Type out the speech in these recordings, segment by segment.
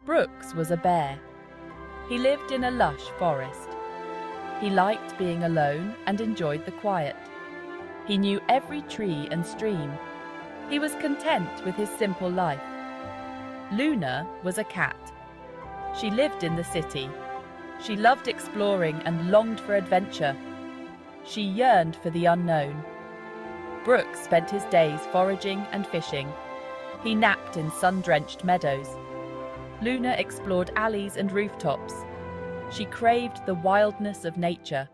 Brooks was a bear. He lived in a lush forest. He liked being alone and enjoyed the quiet. He knew every tree and stream. He was content with his simple life. Luna was a cat. She lived in the city. She loved exploring and longed for adventure. She yearned for the unknown. Brooks spent his days foraging and fishing. He napped in sun-drenched meadows. Luna explored alleys and rooftops. She craved the wildness of nature.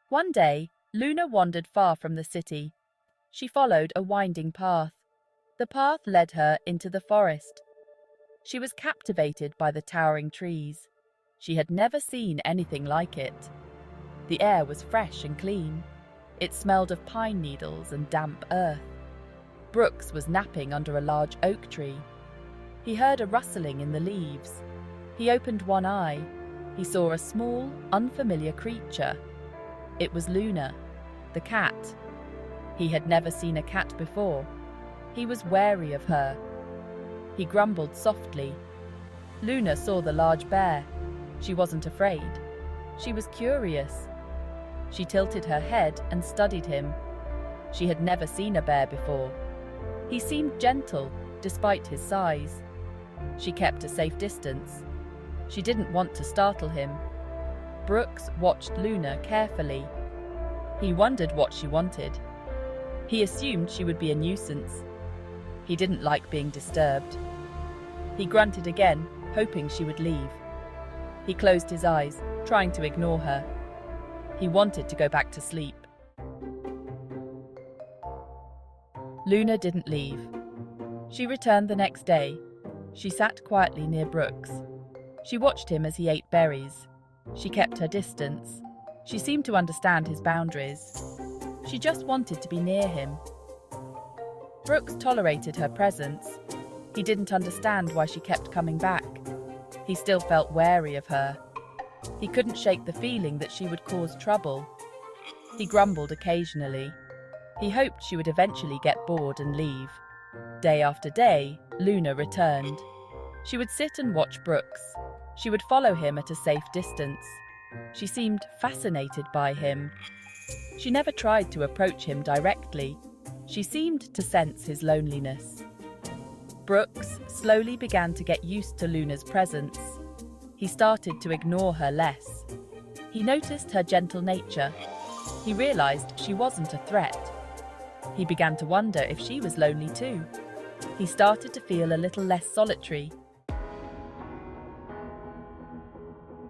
One day, Luna wandered far from the city. She followed a winding path. The path led her into the forest. She was captivated by the towering trees. She had never seen anything like it. The air was fresh and clean. It smelled of pine needles and damp earth. Brooks was napping under a large oak tree. He heard a rustling in the leaves. He opened one eye. He saw a small, unfamiliar creature. It was Luna, the cat. He had never seen a cat before. He was wary of her. He grumbled softly. Luna saw the large bear. She wasn't afraid. She was curious. She tilted her head and studied him. She had never seen a bear before. He seemed gentle, despite his size. She kept a safe distance. She didn't want to startle him. Brooks watched Luna carefully. He wondered what she wanted. He assumed she would be a nuisance. He didn't like being disturbed. He grunted again, hoping she would leave. He closed his eyes, trying to ignore her. He wanted to go back to sleep. Luna didn't leave. She returned the next day. She sat quietly near Brooks. She watched him as he ate berries. She kept her distance. She seemed to understand his boundaries. She just wanted to be near him. Brooks tolerated her presence. He didn't understand why she kept coming back. He still felt wary of her. He couldn't shake the feeling that she would cause trouble. He grumbled occasionally. He hoped she would eventually get bored and leave. Day after day, Luna returned. She would sit and watch Brooks. She would follow him at a safe distance. She seemed fascinated by him. She never tried to approach him directly. She seemed to sense his loneliness. Brooks slowly began to get used to Luna's presence. He started to ignore her less. He noticed her gentle nature. He realized she wasn't a threat. He began to wonder if she was lonely too. He started to feel a little less solitary.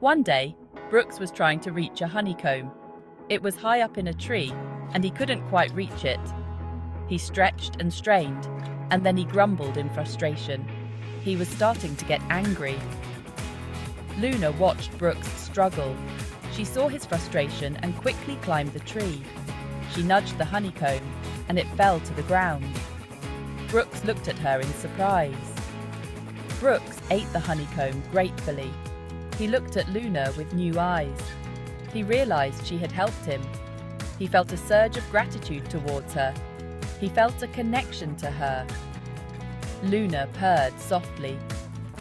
One day, Brooks was trying to reach a honeycomb. It was high up in a tree, and he couldn't quite reach it. He stretched and strained, and then he grumbled in frustration. He was starting to get angry. Luna watched Brooks struggle. She saw his frustration and quickly climbed the tree. She nudged the honeycomb, and it fell to the ground. Brooks looked at her in surprise. Brooks ate the honeycomb gratefully. He looked at Luna with new eyes. He realized she had helped him. He felt a surge of gratitude towards her. He felt a connection to her. Luna purred softly.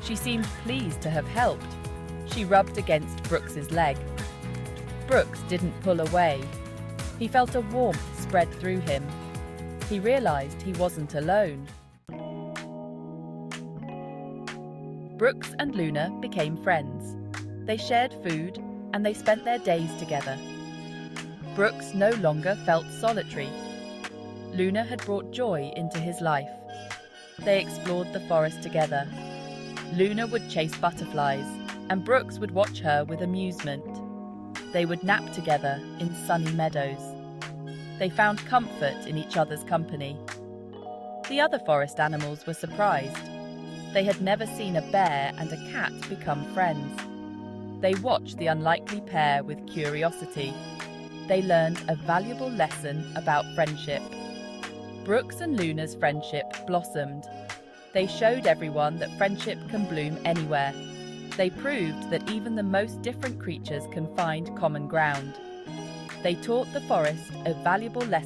She seemed pleased to have helped. She rubbed against Brooks's leg. Brooks didn't pull away. He felt a warmth spread through him. He realized he wasn't alone. Brooks and Luna became friends. They shared food, and they spent their days together. Brooks no longer felt solitary. Luna had brought joy into his life. They explored the forest together. Luna would chase butterflies, and Brooks would watch her with amusement. They would nap together in sunny meadows. They found comfort in each other's company. The other forest animals were surprised. They had never seen a bear and a cat become friends. They watched the unlikely pair with curiosity. They learned a valuable lesson about friendship. Brooks and Luna's friendship blossomed. They showed everyone that friendship can bloom anywhere. They proved that even the most different creatures can find common ground. They taught the forest a valuable lesson.